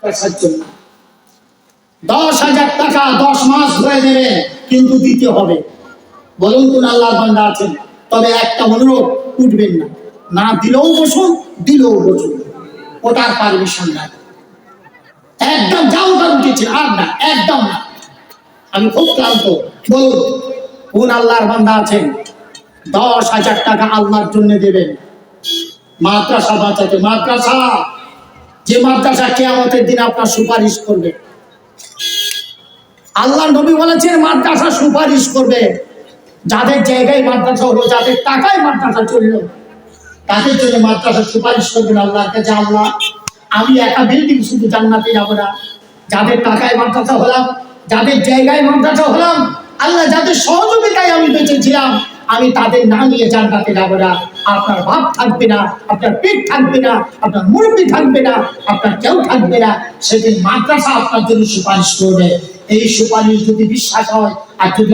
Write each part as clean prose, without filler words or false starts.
10,000 টাকা 10 মাস ধরে দেবে, কিন্তু দিতে হবে। বলুন কোন আল্লাহর বান্দা আছেন? তবে একটা অনুরোধ, উঠবেন না, না দিলেও বসুন, দিলেও বসুন, ওটার পারমিশন নাই। একদম যাও তার উঠেছে, আর না, একদম না। আমি খুব ক্লান্ত। বলুন কোন আল্লাহর বান্দা আছেন 10,000 টাকা আল্লাহর জন্য দেবেন? মাদ্রাসা বাঁচাতে, মাদ্রাসা, যে মাদ্রাসা কিয়ামতের দিন আপনার সুপারিশ করবে। আল্লাহ নবী বলেছেন মাদ্রাসা সুপারিশ করবে। যাদের জায়গায় মাদ্রাসা হলো, যাদের টাকায় মাদ্রাসা চললো, তাদের জন্য মাদ্রাসা সুপারিশ করবেন আল্লাহর কাছে। আল্লাহ, আমি একা বিল্ডিং শুধু জান্নাতে যাবো না, যাদের টাকায় মাদ্রাসা হলাম, যাদের জায়গায় মাদ্রাসা হলাম, আল্লাহ যাদের সহযোগিতায় আমি বেঁচেছিলাম, আমি তাদের না নিয়ে জান্নাতে যাবো না। আপনার বাপ থাকবে না, আপনার পেট থাকবে না, আপনার মুরব্বি থাকবে না, আপনার কেউ থাকবে না, সেদিন মাদ্রাসা আপনার জন্য সুপারিশ করবে। এই সুপারিশ যদি বিশ্বাস হয়, আর যদি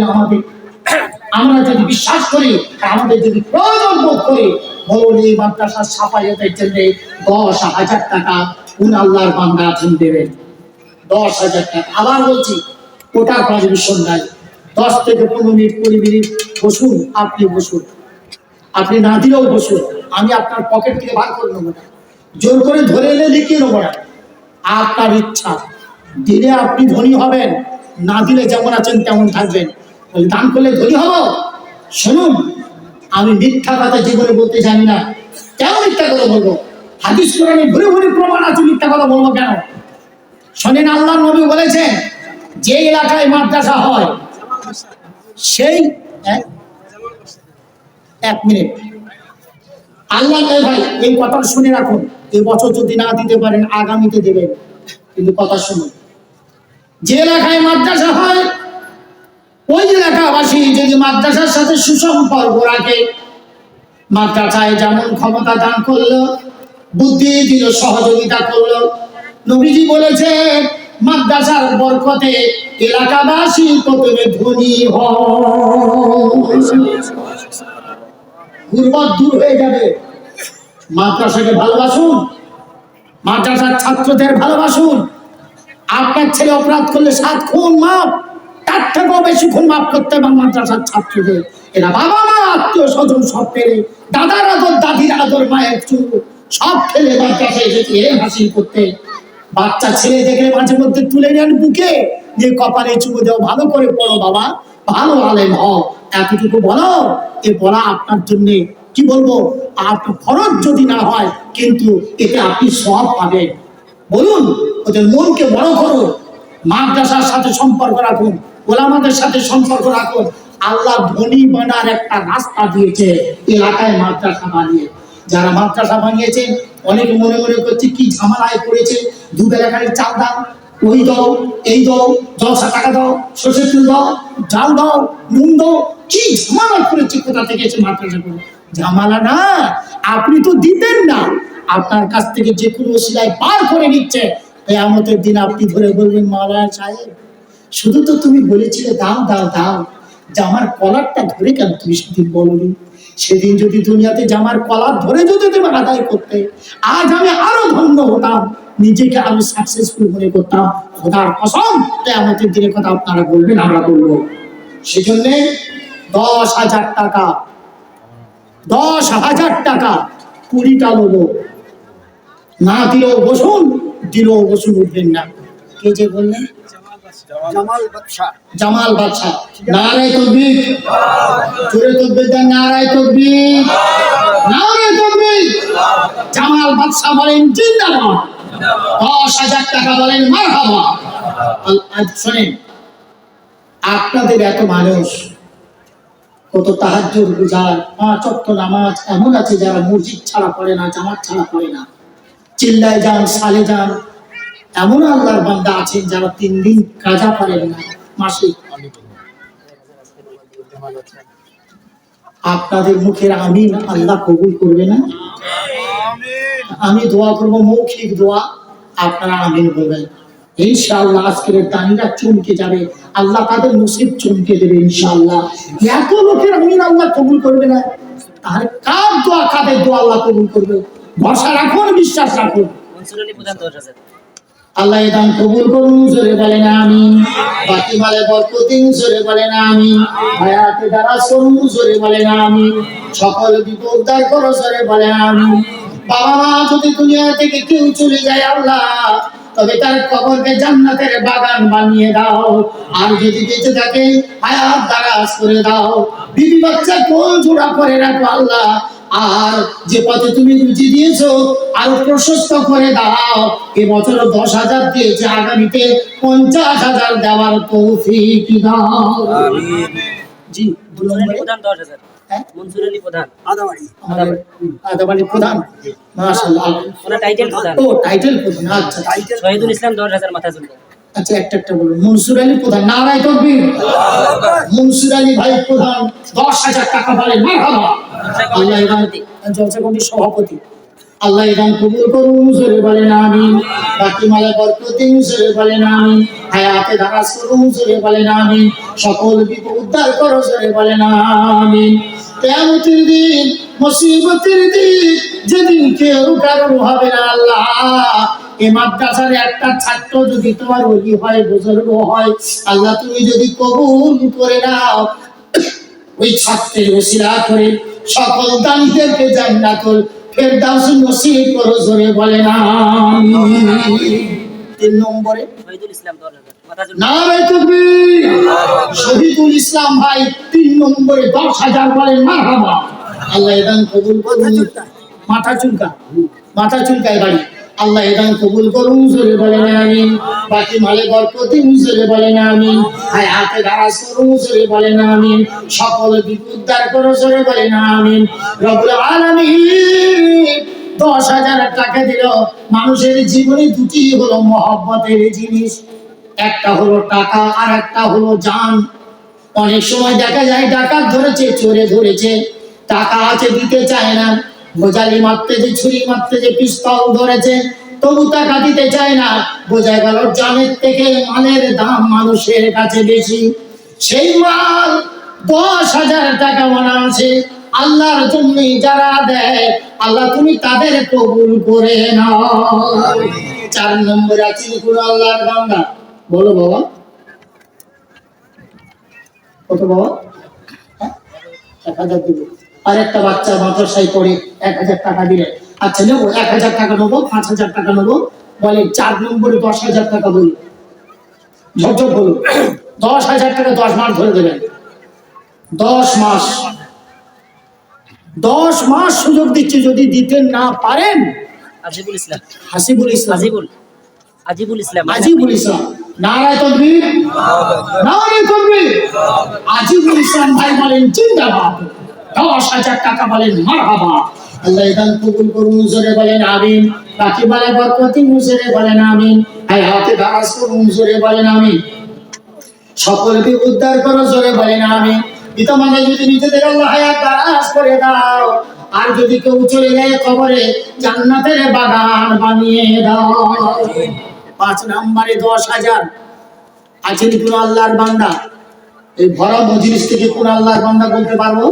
আমরা যদি বিশ্বাস করি, আমাদের যদি প্রয়োজন বোধ করি, বলুন এই মাদ্রাসার সাফাইয়াতের জন্য 10,000 টাকা কোন আল্লাহর বান্দা আছেন দেবেন? 10,000 টাকা। আবার বলছি, ওটার পারমিশন নাই। 10 থেকে 15 মিনিট 20 মিনিট বসুন, আপনি বসুন, আপনি না দিলেও বসুন, আমি আপনার পকেট থেকে বার করে নেবো না, জোর করে ধরে এনে লিখিয়ে নেবো না, আপনার ইচ্ছা। দিলে আপনি ধনী হবেন, না দিলে যেমন আছেন তেমন থাকবেন। দান করলে ধনী হবো? শুনুন, আমি মিথ্যা কথা জীবনে বলতে জানি না, কেন মিথ্যা কথা বলবো? হাদিস কোরআনে ঘুরে ঘুরে প্রমাণ আছে, মিথ্যা কথা বলবো কেন? শোনেন, আল্লাহ নবী বলেছেন যে এলাকায় মাদ্রাসা হয় সেই, 1 মিনিট, আল্লাহ ভাই এই কথা শুনে রাখুন। এবছর যদি না দিতে পারেন আগামীতে দেবেন, কিন্তু কথা শুনুন, যে এলাকায় মাদ্রাসা হয় ওই এলাকাবাসী যদি মাদ্রাসার সাথে সুসম্পর্ক রাখে, মাদ্রাসায় যেমন ক্ষমতা দান করলো, বুদ্ধি দিল, সহযোগিতা করলো, নবীজি বলেছে মাদ্রাসার বরকতে এলাকাবাসী প্রথমে ধনী হয়, গুরবত দূর হয়ে যাবে। মাদ্রাসাকে ভালোবাসুন, মাদ্রাসার ছাত্রদের ভালোবাসুন। আপনার ছেলে অপরাধ করলে 7 খুন মাপ, তার থেকেও বেশি খুন মাপ করতে হবে মাদ্রাসার ছাত্রদের। এরা বাবা মা আত্মীয় স্বজন সব ফেলে, দাদার আদর দাদির আদর মায়ের চুল সব ফেলে মাদ্রাসায় এসেছে হাসিল করতে। বাচ্চা ছেলে দেখলে মাঝে মধ্যে তুলে নেন বুকে, যে কপালে চুমু দেও, ভালো করে পড়ো বাবা, ভালো আলেম হও, এতটুকু বলো। এ বলা আপনার জন্য কি বলবো, আপনার খরচ যদি না হয়, কিন্তু এতে আপনি সওয়াব পাবেন। বলুন, ওদের মনকে বড় করুন, মাদ্রাসার সাথে সম্পর্ক রাখুন, ওলামাদের সাথে সম্পর্ক রাখুন। আল্লাহ ধনী বানার একটা রাস্তা দিয়েছে এলাকায় মাদ্রাসা বানিয়ে। যারা মাদ্রাসা বানিয়েছে অনেকে মনে মনে করছে কি ঝামেলায় পড়েছে, 2 বেলা খালি চাল দাও, ওই দাও, এই দাও, জলসা টাকা দাও, সর্ষের তেল দাও, ডাল দাও, নুন দাও, কি ঝামেলা করেছে, কোথা থেকে এসে মাদ্রাসা করে? ঝামেলা না, আপনি তো দিতেন না, আপনার কাছ থেকে যে কোনো ওসিলায় পার করে নিচ্ছে। কিয়ামতের দিন আপনি ধরে বলবেন মাওলানা সাহেব, শুধু তো তুমি বলেছিলে দাও দাও দাও, জামার কলারটা ধরে কেন তুমি সেদিন বলনি? সেদিন যদি দুনিয়াতে জামার কলার ধরে যদি তুমি আদায় করতে, আজ আমি আরো ধন্য হতাম, নিজেকে আরো সাকসেসফুল মনে করতাম। খোদার কসম, কিয়ামতের দিনের কথা আপনারা বলবেন, আমরা বলবো। সেজন্য 10,000 টাকা, 10,000 টাকা 20টা লোক, না দিলেও বসুন, দিলেও বসুন, উঠবেন না। কে যে বললেন? জামাল বাদশা। নারায়ে তাকবীর, জোরে তাকবীর দেন, নারায়ে তাকবীর, নারায়ে তাকবীর। জামাল বাদশা বলেন জিন্দাবাদ, 10,000 টাকা বলেন মারহাবা। আজ শুনেন, আপনাদের এত মানুষ কত তাহাজ্জুদ গুজার, 5 ওয়াক্ত নামাজ, এমন আছে যারা মসজিদ ছাড়া পড়ে না, জামাত ছাড়া পড়ে না, চিল্লায় যান, সালে যান। এমন আল্লাহর বান্দা আছেন যারা 3 দিন কাজা করেন না মাসে। আপনাদের মুখের আমিন আল্লাহ কবুল করবে না? আমি দোয়া করবো, মৌখিক দোয়া, আপনারা আমিন বলবেন। ইনশাআল্লাহ আজকের দানিরা চমকে যাবে, আল্লাহ তাদের নসিব চমকে দেবে ইনশাআল্লাহ। এত লোকের আমিন আল্লাহ কবুল করবে না, তাহলে কার দোয়া, কাদের দোয়া আল্লাহ কবুল করবে? ভরসা রাখুন, বিশ্বাস রাখুন। আল্লাহ এই দান কবুল করুন, জোরে বলেন আমিন। বাকি মালে বরকত দিন, জোরে বলেন আমিন। হায়াতে দারাজ করুন, জোরে বলেন আমিন। সকল বিপদ উদ্ধার করো, জোরে বলেন আমিন। বাবা মা যদি দুনিয়া থেকে কেউ চলে যায় আল্লাহ, তবে তার কবরকে জান্নাতের বাগান বানিয়ে দাও। আর যদি বেঁচে থাকে হায়াত দারাজ করে দাও, বিবি বাচ্চা কোল জোড়া করে রাখো আল্লাহ। আর যে পথে তুমি রুচি দিয়েছো আরো প্রশস্ত করে দাও। এবছর 10,000 দিয়েছে, আগামীতে 50,000 দেওয়ার তৌফিক দাও। আমিন। জি, প্রধান 10,000। মনসুর আলী প্রধান, আদাবাড়ি প্রধান, মাশাআল্লাহ। ওনার টাইটেল প্রধান। ও টাইটেল প্রধান, আচ্ছা। শহীদুল ইসলাম 10,000 মাথা চুলকা। আচ্ছা, একটা বলুন। মনসুর আলী প্রধান, নারায়ে তাকবীর। মনসুর আলী ভাই প্রধান 10,000 টাকা বলেন মারহাবা। আল্লাহ এই জলসা কমিটির সভাপতি, আল্লাহ এই দান কবুল করুন, জোরে বলেন আমিন। বাকি মালে বরকত দিন, জোরে বলেন আমিন। হায়াতে দারাজ করুন, জোরে বলেন আমিন। সকল বিপদ উদ্ধার করো, জোরে বলেন আমিন। কিয়ামতের দিন, মুসিবতের দিন, যেদিন কেউ কারোর হবে না আল্লাহ, এই মাদ্রাসার একটা ছাত্র যদি তোমার ওলি হয়, বুজুর্গ হয়, আল্লাহ তুমি যদি কবুল করে নাও, ওই ছাত্রের ওসিলা করে সকল দানীদেরকে জান্নাতুল ফেরদাউস নসিব করো, জোরে বলেন আমিন। 3 নম্বরে শহীদুল ইসলাম 10,000 মাথা চুলকা। নারায়ে তাকবীর। শহীদুল ইসলাম ভাই 3 নম্বরে 10,000 বলেন মারহাবা। আল্লাহ এই দান কবুল করুন। মাথা চুলকায় বাড়ি, আল্লাহ এই দান কবুল করুন, জোরে বলেন আমিন। বাকি মালে বরকত দিন, জোরে বলেন আমিন। হায়াতে দারাজ করুন, জোরে বলেন আমিন। সকল বিপদ উদ্ধার করো, জোরে বলেন আমিন। রব্বুল আলামিন 10,000 টাকা দিল। মানুষের জীবনে দুটি হলো মহব্বতের জিনিস, একটা হলো টাকা আর একটা হলো জান। অনেক সময় দেখা যায় ডাকাত ধরেছে, চোরে ধরেছে, টাকা আছে দিতে চায় না, গোজালি মারতে যে, ছুরি মারতে যে, পিস্তল ধরেছে, তবু টাকা দিতে চায় না। বোঝা গেল জানের থেকে মালের দাম মানুষের কাছে বেশি। সেই মাল 10,000 টাকা মানা আছে, আল্লাহর জন্য যারা দেয় আল্লাহ তুমি তাদের কবুল করে নাও। 4 নম্বর আছে কোন আল্লাহর বান্দা, বলো বাবা, কত বাবা? 1,000 দিবে। আর একটা বাচ্চা মাদ্রাসায় পড়ে 1,000 টাকা দিলে, আচ্ছা নেবো, 1,000 টাকা নেবো, 5,000 টাকা নেবো, বলে 4 নম্বরে 10,000 টাকা বলি, ঝরঝর বলুন। 10,000 টাকা 10 মাস ধরে দেবেন। 10 মাস, 10 মাস সুযোগ দিচ্ছি, যদি দিতে না পারেন, আজিবুল ইসলাম, হাসিবুল ইসলাম, আজিবুল ইসলাম, আজিবুল ইসলাম, নারায়ে তাকবীর, নারায়ে তাকবীর। আজিবুল ইসলাম ভাই বলেন জিন্দাবাদ। 10,000 টাকা বলেন মারহাবা। আল্লাহ এই দান কবুল করুন, জোরে বলেন আমিন। বাকি মালে বরকত দিন, জোরে বলেন আমিন। হায়াতে দারাজ করুন, জোরে বলেন আমিন। সকলকে উদ্ধার করো, জোরে বলেন আমিন। পিতামাতা যদি নিজেদের আল্লাহ হায়াত দারাজ করে দাও, আর যদি কেউ চলে যায় কবরে, জান্নাতের বাগান বানিয়ে দাও। 5 নম্বরে 10,000 আছে কোন আল্লাহর বান্দা? এই ভরা মজলিস থেকে কোন আল্লাহর বান্দা বলতে পারবো?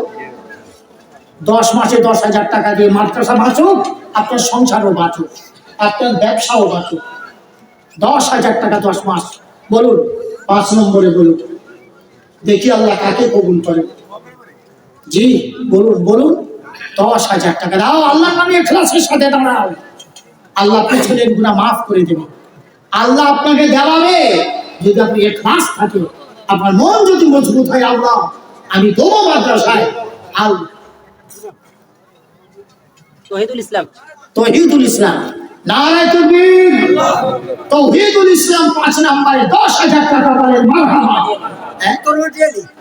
10 মাসে 10,000 টাকা দিয়ে মাদ্রাসা বাঁচুক, আপনার সংসারও বাঁচুক, আপনার ব্যবসাও বাঁচুক। 10,000 টাকা 10 মাস, বলুন 5 নম্বরে বলুন দেখি আল্লাহ কাকে কবুল করে। জি বলুন বলুন। 10,000 টাকা দাও, আল্লাহর নামে ইখলাসের সাথে দাঁড়াও, আল্লাহ পেছনের গুনাহ মাফ করে দেবে। আল্লাহ আপনাকে দেওয়াবে যদি আপনি ইখলাস থাকে, আপনার মন যদি মজবুত হয়, আল্লাহ আমি দেবো মাদ্রাসায়। আল্লাহ তৌহিদুল ইসলাম, তৌহিদুল ইসলাম, নারায়ে তাকবীর। তৌহিদুল ইসলাম 5 নম্বরে 10,000 টাকা বলেন মারহাবা।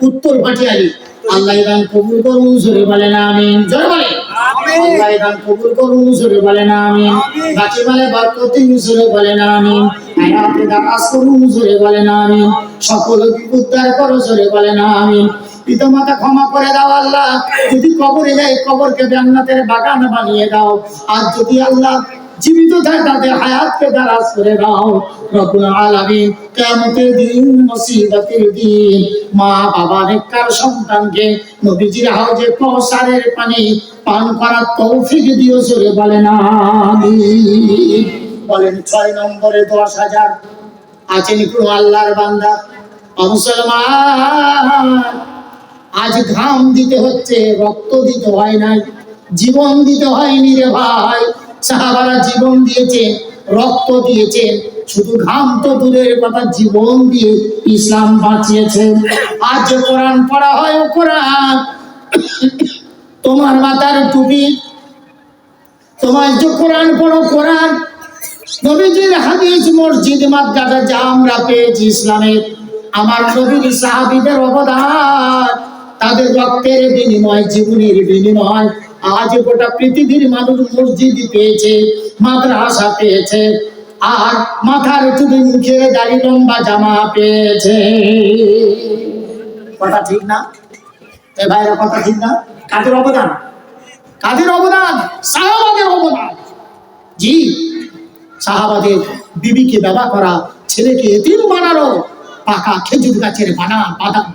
উত্তর ভাটিয়ালি, আল্লাহ দান কবুল করুন, জোরে বলেন আমিন। জোরে বলেন আমিন। আল্লাহ দান কবুল করুন, জোরে বলেন আমিন। বাকি মালে বরকত দিন, জোরে বলেন আমিন। হায়াতে দারাজ করুন, জোরে বলেন আমিন। সকল বিপদ উদ্ধার করো, জোরে বলেন আমিন। পিতামাতা ক্ষমা করে দাও আল্লাহ, যদি কবরে যায় কবরকে জান্নাতের বাগান বানিয়ে দাও। আর যদি আল্লাহ জীবিত থাকে তাদের হায়াতকে দারাজ করে দাও। রব্বুল আলামিন কিয়ামতের দিন, মুসিবতের দিন, মা বাবা নেককার সন্তানকে নবীজির হাউজে কাউসারের পানি পান করার তৌফিক দিও, জোরে বলেন আমিন। বলেন 6 নম্বরে 10,000 আছেন কোন আল্লাহর বান্দা মুসলমান আজ ঘাম দিতে হচ্ছে, রক্ত দিতে হয় নাই, জীবন দিতে হয়নি রে ভাই। সাহাবারা জীবন দিয়েছেন, রক্ত দিয়েছেন, শুধু ঘাম তো দূরের কথা, জীবন দিয়ে ইসলাম বাঁচিয়েছেন। আজ যে কোরআন পড়া হয়, ও কোরআন তোমার মাথার টুপি, তোমার যে কোরআন পড়ো, কোরআন নবীজির হাদিস, মসজিদ, মাদ্রাসা যা আমরা পেয়েছি ইসলামের, আমার নবীর সাহাবীদের অবদান, তাদের রক্তের বিনিময়, জীবনের বিনিময় আজ গোটা পৃথিবীর মানুষ মসজিদ পেয়েছে, মাদ্রাসা পেয়েছে, আর মাথার টুপি, মুখে দাড়ি, লম্বা জামা পেয়েছে। কথা ঠিক না এ ভাইরা? কথা ঠিক না? কাদের অবদান? কাদের অবদান? সাহাবাদের অবদান। জি, সাহাবাদের বিবিকে ব্যবহার করা, ছেলেকে এতিম বানানো, পাকা খেজুর গাছের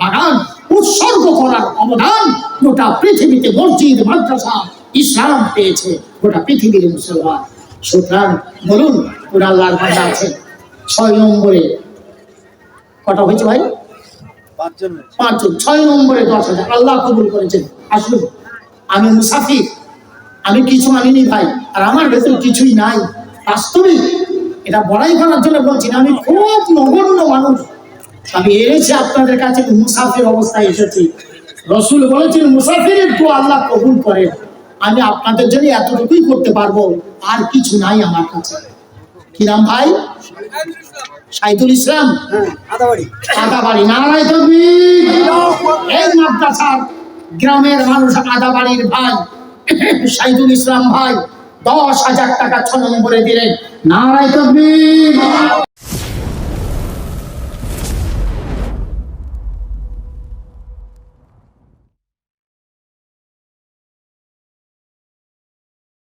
বাগান উৎসর্গ করার অবদান গোটা পৃথিবীতে মসজিদ, মাদ্রাসা, ইসলাম পেয়েছে গোটা পৃথিবীর মুসলমান। সুতরাং বলুন, কোন আল্লাহর বান্দা আছে? 6 নম্বরে কটা হয়েছে ভাই? 5 জন। 6 নম্বরে 10,000 আল্লাহ কবুল করেছেন। আসুন, আমি মুসাফির, আমি কিছু আনিনি ভাই, আর আমার ভেতরে কিছুই নাই। বাস্তবিক এটা বড়াই করার জন্য বলছি না, আমি খুব নগণ্য মানুষ, আমি এসেছি আপনাদের কাছে মুসাফির অবস্থায় এসেছি। রসুল বলেছেন মুসাফিরের তো আল্লাহ কবুল করেন। আমি আপনাদের জন্য এতটুকুই করতে পারবো, আর কিছু নাই আমার কাছে। কি নাম ভাই? সাইদুল ইসলাম, আদাবাড়ি। নারায় তাকবীর। এই মাদ্রাসার গ্রামের মানুষ, আদাবাড়ির ভাই সাইদুল ইসলাম ভাই 10,000 টাকা 6 নম্বরে দিলেন। নারায় তাকবীর।